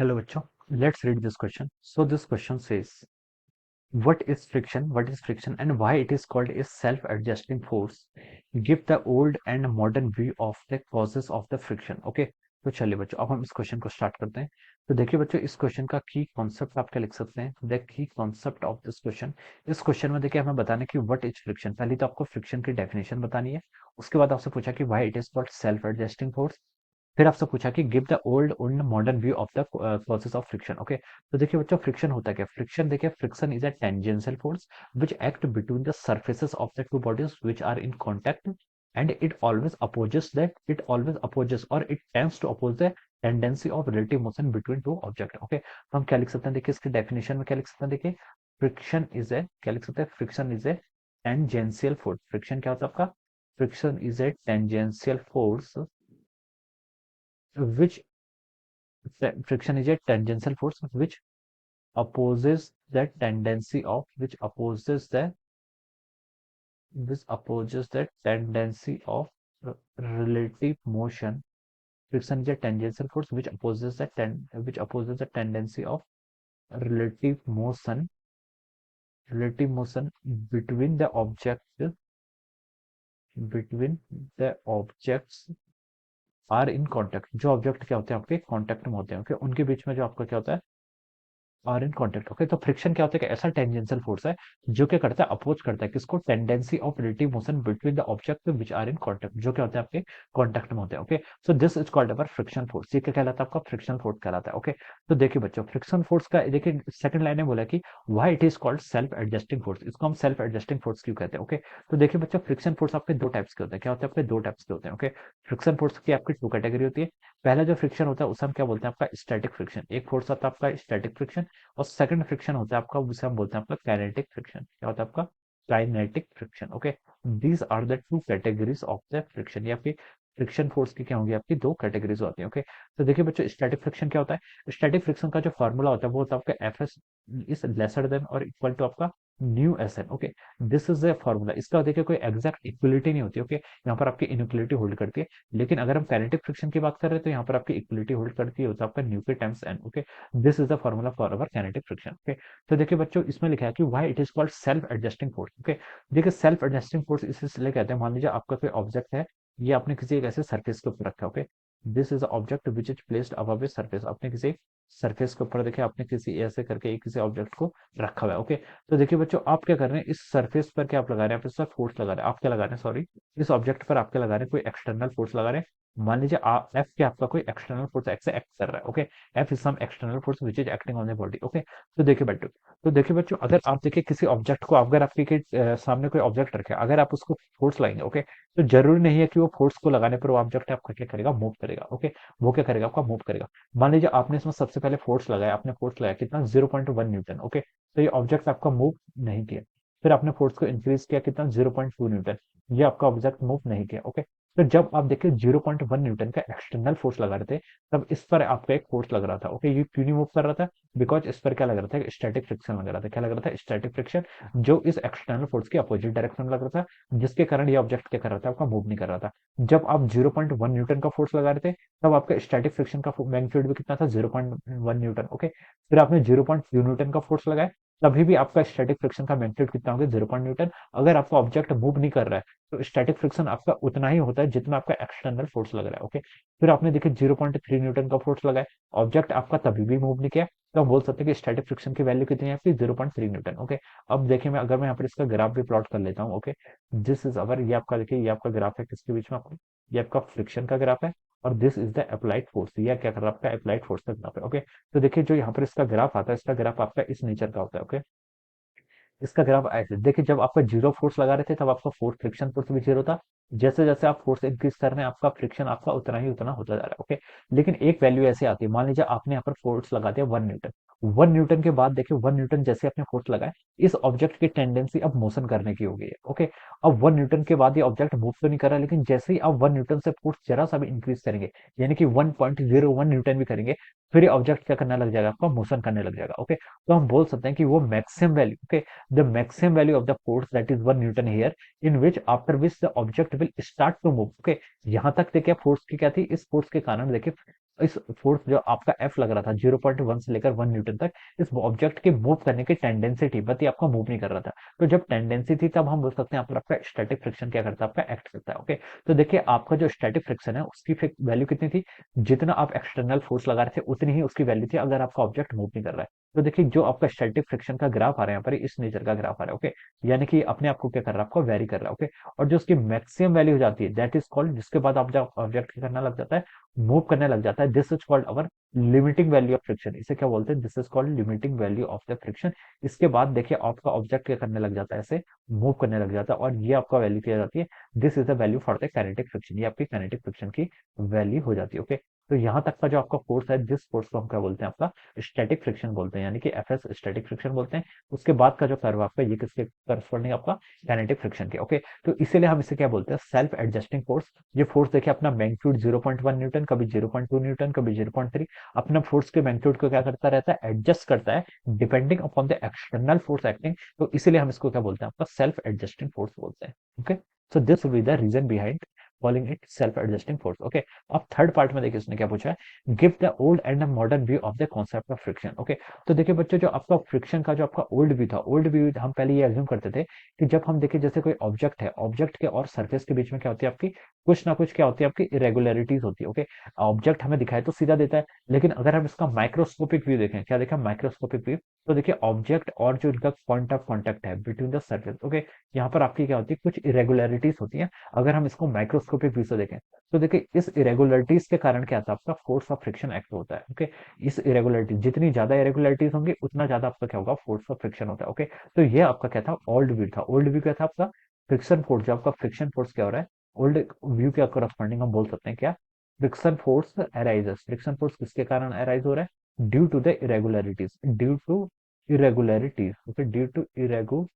Hello, bachcho. Let's read this question. So this question says, what is friction? What is friction and why it is called a self-adjusting force? Give the old and modern view of the causes of the friction. Okay, तो चलिए बच्चों, अब हम इस question को start करते हैं। तो देखिए बच्चों, इस क्वेश्चन का की कॉन्सेप्ट आप क्या लिख सकते हैं? The key concept of this question. इस क्वेश्चन में देखिए हमें बताना कि व्हाट इज फ्रिक्शन। पहले तो आपको फ्रिक्शन की डेफिनेशन बतानी है। उसके बाद आपसे पूछा कि why it is called self adjusting force. फिर आपसे पूछा कि give the old and modern view of the causes of friction. Okay, तो देखिए बच्चों, फ्रिक्शन होता क्या? फ्रिक्शन देखिए, friction is a tangential force which act between the surfaces of the two bodies which are in contact, and it always opposes or it tends to oppose the tendency of relative motion between two objects. Okay, तो हम क्या लिख सकते हैं? देखिए इसके definition में क्या लिख सकते हैं? देखिए फ्रिक्शन इज ए, क्या लिख सकते हैं? Friction is a tangential force. Friction क्या होता है आपका? Friction is a tangential force which friction is a tangential force opposes the tendency of which opposes the tendency of relative motion. Friction is a tangential force which opposes the tendency of relative motion relative motion between the objects are in contact। जो object क्या होते हैं आपके contact में होते हैं, okay, उनके बीच में जो आपका क्या होता है? Are in contact. ओके, तो फ्रिक्शन क्या होता है कि ऐसा टेंजेंशियल फोर्स है जो क्या करता है? अपोज करता है किसको? Tendency of relative motion between the object which are in contact, जो क्या होते हैं? आपके कॉन्टेक्ट में होते हैं। Okay, so this is called our friction force. ये क्या कहलाता है? आपका फ्रिक्शन फोर्स कहलाता है। ओके, तो देखिए बच्चों, फ्रिक्शन फोर्स का देखिए सेकंड लाइन में बोला कि why it is called self adjusting force. इसको हम सेल्फ एडजस्टिंग फोर्स क्यों कहते हैं? ओके, तो देखिए बच्चों, फ्रिक्शन फोर्स आपके दो टाइप्स के होते हैं। क्या होते हैं आपके? दो टाइप्स के होते हैं। ओके, फ्रिक्शन फोर्स की आपकी टू कैटेगरी होती है। पहला जो फ्रिक्शन होता है उसे हम क्या बोलते हैं? आपका स्टैटिक फ्रिक्शन। एक फोर्स आता है आपका स्टैटिक फ्रिक्शन, और सेकंड फ्रिक्शन होता है आपका, उसे हम बोलते हैं आपका काइनेटिक फ्रिक्शन। क्या होता है आपका? Kinetic friction. Okay, these are the two categories of the friction. ये आपकी फ्रिक्शन फोर्स की क्या होंगी? आपकी दो कैटेगरीज होती है। ओके, तो देखिए बच्चों, स्टैटिक फ्रिक्शन क्या होता है? स्टैटिक फ्रिक्शन का जो फॉर्मूला होता है वो होता है आपका F S is lesser than और इक्वल टू आपका mu S N. Okay, this is the formula. इसका देखिए कोई एग्जैक्ट इक्वलिटी नहीं होती। ओके, यहाँ पर आपकी इनइक्वलिटी होल्ड करती है। लेकिन अगर हम काइनेटिक फ्रिक्शन की बात कर रहे हैं तो यहाँ पर आपकी इक्वलिटी होल्ड करती है, होता है आपका mu K times N. Okay, this is the formula for our kinetic friction. Okay, तो देखिए बच्चों, इसमें लिखा है कि why it is called self adjusting force. Okay, देखिए सेल्फ एडजस्टिंग फोर्स इसलिए कहते हैं, मान लीजिए आपका कोई ऑब्जेक्ट है, ये आपने किसी एक ऐसे सरफेस के ऊपर रखा है। Okay, this is object which is placed above a surface. आपने किसी सरफेस के ऊपर देखिए, आपने किसी ऐसे करके किसी ऑब्जेक्ट को रखा हुआ है। ओके, तो देखिए बच्चों, आप क्या कर रहे हैं? इस सरफेस पर क्या आप लगा रहे हैं? आप इस पर फोर्स लगा रहे हैं। आप क्या लगा रहे हैं? सॉरी, इस ऑब्जेक्ट पर आप क्या लगा रहे हैं? कोई एक्सटर्नल फोर्स लगा रहे हैं। मान लीजिए एफ क्या आपका कोई एक्सटर्नल फोर्स एक्स से एक्ट कर रहा है। Okay, F is some external force which is acting on the body. Okay, तो देखिए बच्चों, अगर आप देखिए किसी ऑब्जेक्ट को, अगर आपके सामने कोई ऑब्जेक्ट रखे, अगर आप उसको फोर्स लाएंगे, ओके, तो जरूरी नहीं है कि वो फोर्स को लगाने पर वो ऑब्जेक्ट आपका क्या करेगा? मूव करेगा। ओके, वो क्या करेगा? आपका मूव करेगा। मान लीजिए आपने इसमें सबसे पहले फोर्स लगाया, आपने फोर्स लगाया कितना? 0.1 न्यूटन। ओके, तो ये ऑब्जेक्ट आपका मूव नहीं किया। फिर आपने फोर्स को इंक्रीज किया कितना? 0.2 न्यूटन। ये आपका ऑब्जेक्ट मूव नहीं किया। ओके, तो जब आप देखिए 0.1 न्यूटन का एक्सटर्नल फोर्स लगा रहे थे, तब इस पर आपका एक फोर्स लग रहा था। ओके, ये क्यों नहीं मूव कर रहा था? बिकॉज इस पर क्या लग रहा था? स्टैटिक फ्रिक्शन लग रहा था। क्या लग रहा था? स्टैटिक फ्रिक्शन, जो इस एक्सटर्नल फोर्स के अपोजिट डायरेक्शन में लग रहा था, जिसके कारण ये ऑब्जेक्ट क्या कर रहा था? आपका मूव नहीं कर रहा था। जब आप 0.1 न्यूटन का फोर्स लगा रहे थे, तब आपका स्टैटिक फ्रिक्शन का मैग्नीट्यूड भी कितना था? 0.1 न्यूटन। ओके, फिर आपने 0.2 न्यूटन का फोर्स लगाया, तभी भी आपका स्टैटिक फ्रिक्शन का मैग्नीट्यूड कितना होगा? 0.न्यूटन। अगर आपका ऑब्जेक्ट मूव नहीं कर रहा है तो स्टैटिक फ्रिक्शन आपका उतना ही होता है जितना आपका एक्सटर्नल फोर्स लग रहा है। ओके, फिर आपने देखिए 0.3 न्यूटन का फोर्स लगाया, ऑब्जेक्ट आपका तभी भी मूव नहीं किया, तो हम बोल सकते हैं कि स्टैटिक फ्रिक्शन की वैल्यू कितनी है आपकी? 0.3 न्यूटन। ओके, अब देखिए मैं, अगर मैं यहाँ पर इसका ग्राफ भी प्लॉट कर लेता हूँ। ओके, दिस इज अवर, ये आपका देखिए, ये आपका ग्राफ है किसके बीच में? आपको, ये आपका फ्रिक्शन का ग्राफ है, और this is the applied force. ये क्या कर रहा है? आपका अप्लाइड फोर्स का ग्राफ है। ओके, तो देखिए जो यहाँ पर इसका ग्राफ आता है, इसका ग्राफ आपका इस नेचर का होता है। ओके, इसका ग्राफ ऐसे देखिए, जब आपका जीरो फोर्स लगा रहे थे तब आपका फोर्स, फ्रिक्शन फोर्स भी जीरो था। जैसे जैसे आप फोर्स इंक्रीज कर रहे हैं, आपका फ्रिक्शन आपका उतना ही उतना होता जा रहा है। ओके, लेकिन एक वैल्यू ऐसी आती है, मान लीजिए आपने यहाँ पर फोर्स लगा दिया 1 न्यूटन। 1 न्यूटन के बाद देखिए, 1 न्यूटन जैसे आपने फोर्स लगाया, इस ऑब्जेक्ट की टेंडेंसी अब मोशन करने की हो गई है। ओके, अब 1 न्यूटन के बाद ये ऑब्जेक्ट मूव तो नहीं कर रहा, लेकिन जैसे ही आप 1 न्यूटन से फोर्स जरा सा भी इंक्रीज करेंगे, यानी कि 1.01 न्यूटन भी करेंगे, फिर ये ऑब्जेक्ट क्या करने लग जाएगा? आपका मोशन करने लग जाएगा। ओके, तो हम बोल सकते हैं कि वो maximum value, okay, the maximum value of the force that is 1 Newton here, in which after which the object will start to move. Okay, यहाँ तक देखिए फोर्स की क्या थी? इस फोर्स के कारण देखिए इस फोर्स जो आपका एफ लग रहा था 0.1 से लेकर 1 न्यूटन तक, इस ऑब्जेक्ट के मूव करने की टेंडेंसी थी, बट ये आपका मूव नहीं कर रहा था। तो जब टेंडेंसी थी तब हम बोल सकते हैं यहाँ पर आपका स्टैटिक फ्रिक्शन क्या करता है, आपका एक्ट करता है। ओके, तो देखिए आपका जो स्टैटिक फ्रिक्शन है उसकी वैल्यू कितनी थी, जितना आप एक्सटर्नल फोर्स लगा रहे थे उतनी ही उसकी वैल्यू थी अगर आपका ऑब्जेक्ट मूव नहीं कर रहा है। तो देखिए जो आपका स्टैटिक फ्रिक्शन का ग्राफ आ रहा है यहाँ पर, इस नेचर का ग्राफ आ रहा है। ओके, यानी कि अपने आप को क्या कर रहा है, आपको वेरी कर रहा है। ओके, और जो उसकी मैक्सिमम वैल्यू हो जाती है दैट इज कॉल्ड, जिसके बाद आप जब ऑब्जेक्ट क्या करना लग जाता है, मूव करने लग जाता है, this is called our limiting value of friction. इसे क्या बोलते हैं, this is called limiting value of the friction. इसके बाद देखिए आपका ऑब्जेक्ट क्या करने लग जाता है, ऐसे मूव करने लग जाता है, और ये आपका वैल्यू क्या जाती है, this is the value for the kinetic friction. ये आपकी काइनेटिक फ्रिक्शन की वैल्यू हो जाती है। ओके, तो यहाँ तक का जो आपका फोर्स है, जिस फोर्स को हम क्या बोलते हैं, आपका स्टैटिक फ्रिक्शन बोलते हैं, यानी कि एफ एस स्टैटिक फ्रिक्शन बोलते हैं। उसके बाद का जो कर्व आपका, ये किसके करस्पॉन्डिंग आपका काइनेटिक फ्रिक्शन के। ओके, तो इसीलिए हम इसे क्या बोलते हैं, सेल्फ एडजस्टिंग फोर्स। ये फोर्स देखिए अपना मैग्नीट्यूड 0.1 न्यूटन, कभी 0.2 न्यूटन, कभी 0.3, अपना फोर्स के मैग्नीट्यूड को क्या करता रहता है, एडजस्ट करता है depending upon the external force acting. तो इसीलिए हम इसको क्या बोलते हैं, आपका सेल्फ एडजस्टिंग फोर्स बोलते हैं। Okay, so this will be the reason behind calling it self adjusting force. Okay, अब थर्ड पार्ट में देखिए उसने क्या पूछा है, give the old and modern view of the concept of friction. Okay, तो देखिए बच्चों, जो आपका फ्रिक्शन का जो आपका ओल्ड व्यू था, ओल्ड व्यू हम पहले ये एज्यूम करते थे कि जब हम देखिए जैसे कोई ऑब्जेक्ट है, ऑब्जेक्ट के और सरफेस के बीच में क्या होती है, आपकी कुछ ना कुछ क्या होती है, आपकी इरेगुलरिटीज होती है। ओके, ऑब्जेक्ट हमें दिखाए तो सीधा देता है, लेकिन अगर हम इसका माइक्रोस्कोपिक व्यू देखें, क्या देखें, माइक्रोस्कोपिक व्यू, तो देखिए ऑब्जेक्ट और जो इनका पॉइंट ऑफ कॉन्टेक्ट है बिटवीन द सरफेस, ओके, यहाँ पर आपकी क्या होती है, कुछ इरेगुलरिटीज होती है। अगर हम इसको माइक्रोस्कोपिक व्यू से देखें तो देखिए इस इरेगुलरिटीज के कारण क्या था, आपका फोर्स ऑफ फ्रिक्शन एक्ट होता है। ओके, इस इरेगुलरिटी, जितनी ज्यादा इरेगुलरिटीज होंगी उतना ज्यादा आपका क्या होगा, फोर्स ऑफ फ्रिक्शन होता है। ओके, तो ये आपका क्या था, ओल्ड व्यू था। ओल्ड व्यू क्या था आपका, फ्रिक्शन फोर्स, जो आपका फ्रिक्शन फोर्स क्या हो रहा है, ओल्ड व्यू के करस्पॉन्डिंग हम बोल सकते हैं क्या, friction force arises. Friction force किसके कारण अराइज हो रहा है, due to the irregularities, due to irregularities. Okay, due to irregularities,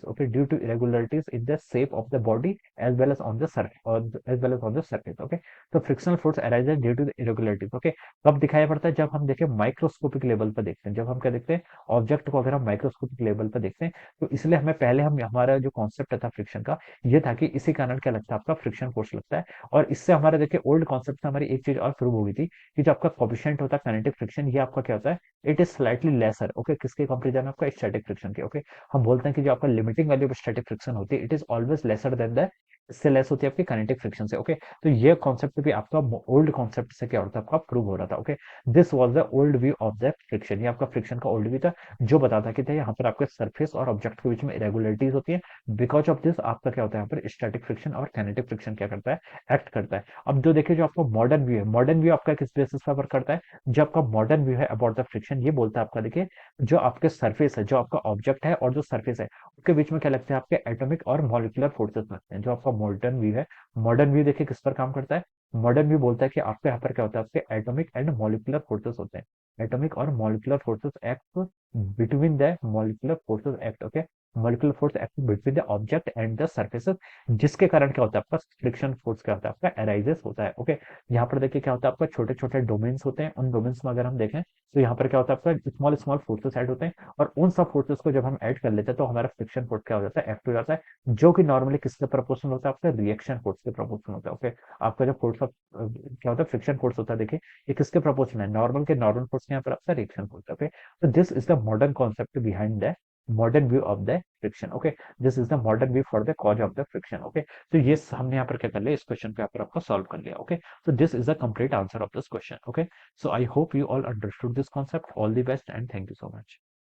okay, due to irregularities in the shape of the body as well as on the surface, or as well as on the surface. Okay, तो frictional force arises due to the irregularities. Okay, कब दिखाई पड़ता है, जब हम देखें microscopic level पर देखते हैं, जब हम क्या देखते हैं, ऑब्जेक्ट को अगर हम माइक्रोस्कोपिक लेवल पर देखते हैं, तो इसलिए हमें पहले हम हमारा जो कॉन्सेप्ट था फ्रिक्शन का, ये था कि इसी कारण क्या लगता है, आपका फ्रिक्शन फोर्स लगता है। और इससे हमारा देखिए ओल्ड कॉन्सेप्ट से हमारी एक चीज और प्रूव हो गई थी कि जो आपका कोफिशिएंट होता है काइनेटिक फ्रिक्शन, ये आपका क्या होता है, it is slightly lesser. Okay, किसके कंपेरिजन में, आपका स्टैटिक फ्रिक्शन के। ओके, हम बोलते हैं कि जो आपका limiting value of static friction होती है, it is always lesser than the, इससे लेस होती है आपकी काइनेटिक फ्रिक्शन से। ओके, तो ये कॉन्सेप्ट भी आपका ओल्ड कॉन्सेप्ट से क्या होता है, आपका प्रूव हो रहा था। Okay, this was the old view of the friction. ये आपका फ्रिक्शन का ओल्ड व्यू था, जो बताता कि था यहाँ पर आपके सरफेस और ऑब्जेक्ट के बीच में इरेगुलरिटीज होती है। बिकॉज ऑफ दिस आपका क्या होता है, यहाँ पर स्टैटिक फ्रिक्शन और काइनेटिक फ्रिक्शन क्या करता है, एक्ट करता है। अब जो देखिए जो आपका मॉडर्न व्यू है, मॉडर्न व्यू आपका किस बेसिस पर वर्क करता है, जो आपका मॉडर्न व्यू है अबाउट द फ्रिक्शन, ये बोलता है आपका, देखिए जो आपके सरफेस है, जो आपका ऑब्जेक्ट है और जो सरफेस है, उसके बीच में क्या लगता है, आपके एटॉमिक और मॉलिक्यूलर फोर्सेस लगते हैं। जो आपका मॉडर्न व्यू है, मॉडर्न व्यू देखिए किस पर काम करता है, मॉडर्न व्यू बोलता है कि आपके यहाँ पर क्या होता है, आपके एटॉमिक एंड मॉलिक्यूलर फोर्सेस होते हैं। एटॉमिक और molecular forces act between the molecular forces act. Okay, molecular force act between the object and the surfaces, जिसके कारण क्या होता है, आपका फ्रिक्शन फोर्स क्या होता है, आपका अराइजेस होता है। ओके, यहाँ पर देखिए क्या होता है, आपका छोटे छोटे डोमेन्स होते हैं, उन डोमेन्स में अगर हम देखें तो यहाँ पर क्या होता है, आपका स्मॉल स्मॉल फोर्सेस ऐड होते हैं, और उन सब फोर्सेस को जब हम ऐड कर लेते हैं तो हमारा फ्रिक्शन फोर्स क्या हो जाता है, एक्ट हो जाता है, जो कि नॉर्मली किसके प्रोपोर्शनल होता है, आपका रिएक्शन फोर्स के प्रोपोर्शनल होता है। ओके, आपका जो फोर्स ऑफ क्या होता है, फ्रिक्शन फोर्स होता है, देखिए ये किसके प्रोपोर्शनल है, नॉर्मल के नॉर्मल फोर्स के यहाँ पर आपका रिएक्शन फोर्स है। ओके, तो this is the modern concept behind the modern view of the friction. Okay, this is the modern view for the cause of the friction. Okay, तो ये हमने यहाँ पर क्या कर लिया, इस क्वेश्चन पे यहाँ पर आपको सॉल्व कर लिया। Okay, so this is the complete answer of this question. Okay, so I hope you all understood this concept. All the best and thank you so much.